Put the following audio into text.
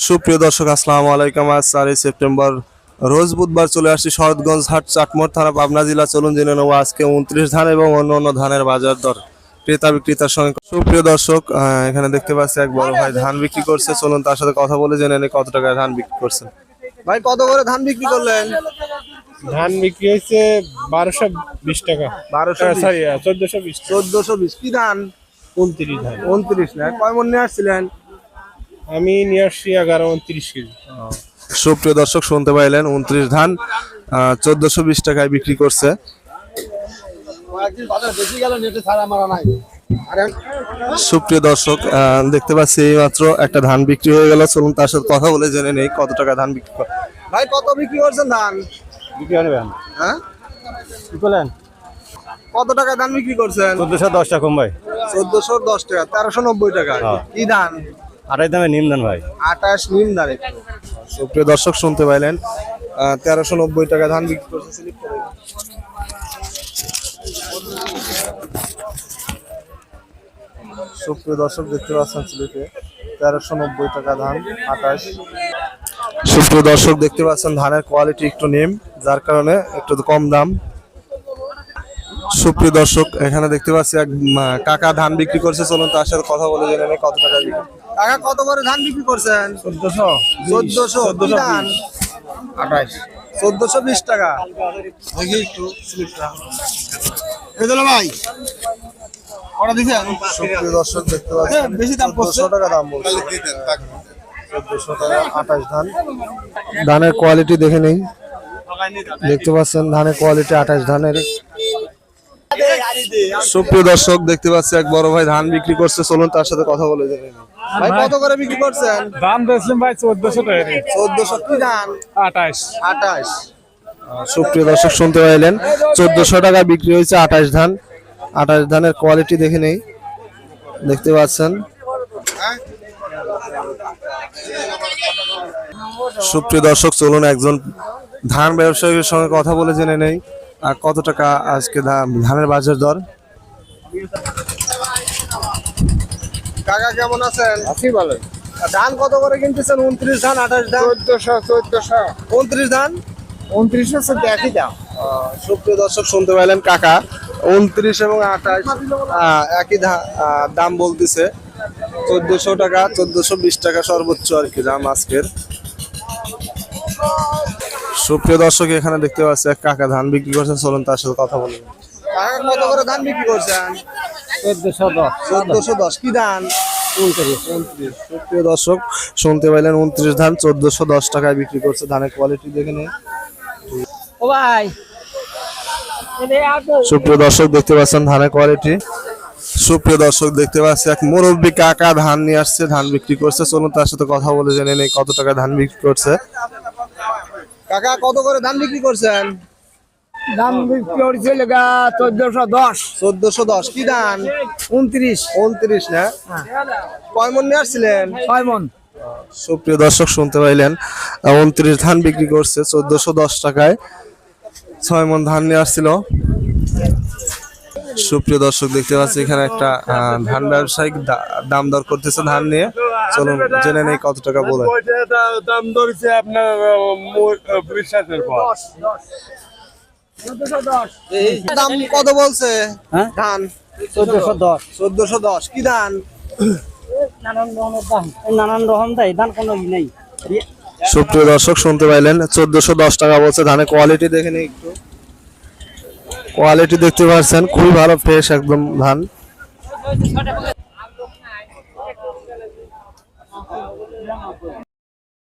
সুপ্রিয় দর্শক আসসালামু আলাইকুম। আজ 4 সেপ্টেম্বর রোজ বুধবার চলে আসছি শরৎগঞ্জ হাট, চাটমোহর থানা, পাবনা জেলা। চলুন জেনে নেব আজকে 29 ধান এবং অন্য ধানের বাজার দর, ক্রেতা বিক্রেতার সঙ্গে। সুপ্রিয় দর্শক, এখানে দেখতে পাচ্ছি এক বড় ভাই ধান বিক্রি করছে। চলুন তার সাথে কথা বলে জেনে নেই কত টাকায় ধান বিক্রি করছেন। ভাই, কত করে ধান বিক্রি করলেন? ধান বিক্রি হয়েছে 1220 টাকা। 1420। 1420 কি ধান? 29 ধান 29 না? কয় মন নিয়ে আসছিলেন? আমি নিয়ে আসছি 11-29 কেজি। সুপ্রিয় দর্শক, শুনতে পাইলেন 29 ধান 1420 টাকায় বিক্রি করছে। সুপ্রিয় দর্শক, দেখতে পাচ্ছি এই মাত্র একটা ধান বিক্রি হয়ে গেল। চলুন তার সাথে কথা বলে জেনে নেই কত টাকা ধান বিক্রি করে। ভাই, কত বিক্রি করছেন ধান? বিক্রি করবেন? হ্যাঁ, কি বলেন? কত টাকা ধান বিক্রি করছেন? 1410 টাকা কম ভাই। 1410 টাকা, 1390 টাকা। কি ধান? আড়াই দামে নিম ধান ভাই। 28 নিম ধান। সুপ্রিয় দর্শক, শুনতে পাইলেন 1390 টাকা ধান বিক্রি করছে। সুপ্রিয় দর্শক, দেখতে পাচ্ছেন সিলেটে 1390 টাকা ধান 28। সুপ্রিয় দর্শক, দেখতে পাচ্ছেন ধানের কোয়ালিটি একটু নিম, যার কারণে একটু কম দাম। সুপ্রিয় দর্শক, এখানে দেখতে পাচ্ছি এক কাকা ধান বিক্রি করছে। চলুন তার সাথে কথা বলে জেনে নেই কত টাকা বিক্রি। কাকা, কত করে ধান বিক্রি করছেন? 1420 ধান 28, 1420 টাকা। ভাই, সুপ্রিয় দর্শক, দেখতে পাচ্ছেন বেশি দাম, 1400 টাকা দাম বলছে। 1400 টাকা 28 ধান। ধানের কোয়ালিটি দেখে নেই। দেখতে পাচ্ছেন ধানের কোয়ালিটি 28 ধানের। সুপ্রিয় দর্শক, দেখতে পাচ্ছি এক বড় ভাই ধান বিক্রি করছে। চলুন তার সাথে কথা বলে জেনে নিই। ভাই, কত করে বিক্রি করছেন? দাম দিয়েছিলাম ভাই 1400 টাকা। 1400 কি ধান? 28। সুপ্রিয় দর্শক, শুনতে পাইলেন 1400 টাকা বিক্রি হয়েছে 28 ধান। 28 ধানের কোয়ালিটি দেখে নেই। দেখতে পাচ্ছেন। সুপ্রিয় দর্শক, চলুন একজন ধান ব্যবসায়ীর সঙ্গে কথা বলে জেনে নেই আর কত টাকা আজকে ধানের বাজার দর। কাকা, কেমন আছেন? আছি ভালো। ধান কত করে কিনতেছেন? 29 ধান 28 ধান? 1400। 29 ধান 2900 একই দাম। সুপ্রিয় দর্শক, শুনতে পাইলেন কাকা 29 এবং 28 একই দাম বলতেছে। 1400 টাকা, 1420 টাকা সর্বোচ্চ আর কি দাম আজকের। সুপ্রিয় দর্শক, এখানে দেখতে পাচ্ছি এক কাকা ধান বিক্রি করছেন। চলুন তার সাথে কথা বলুন। কাকা, কত করে ধান বিক্রি করছেন? 1410। 1410 কি ধান? 29। সুপ্রিয় দর্শক, শুনতে পাইলেন 29 ধান 1410 টাকায় বিক্রি করছে। ধানের কোয়ালিটি দেখে নিন। ও ভাই, সুপ্রিয় দর্শক, দেখতে পাচ্ছেন ধানের কোয়ালিটি। সুপ্রিয় দর্শক, দেখতে পাচ্ছি এক মুরব্বী কাকা ধান নিয়ে আসছে, ধান বিক্রি করছে। চলুন তার সাথে কথা বলে জেনে নেই কত টাকা ধান বিক্রি করছে। কাকা, কত করে ধান বিক্রি করছেন? দাম বিক্রি হচ্ছে 1410। 1410 কি ধান? 29 না? কয় মন নিয়ে আসছিলেন? 6 মণ। সুপ্রিয় দর্শক, শুনতে পাইলেন 29 ধান বিক্রি করছে 1410 টাকায়। 6 মন ধান নিয়ে আসছিল। সুপ্রিয় দর্শক, দেখতে পাচ্ছি এখানে একটা ধান ব্যবসায়িক দাম দর করতেছে ধান নিয়ে। চলুন জেনে নেই কত টাকা বলে। দাম ধরেছে আপনার বিশ্বাসের পর। দাম কত বলছে? হ্যাঁ? ধান 1410। 1410 কি ধান? নানান রকমের দাম, নানান রকম দাই ধান কোনো ই নেই। সুপ্রিয় দর্শক, শুনতে পাইলেন 1410 টাকা বলছে। ধানের কোয়ালিটি দেখে নেই একটু। কোয়ালিটি দেখতে পাচ্ছেন খুবই ভালো, ফ্রেশ একদম ধান।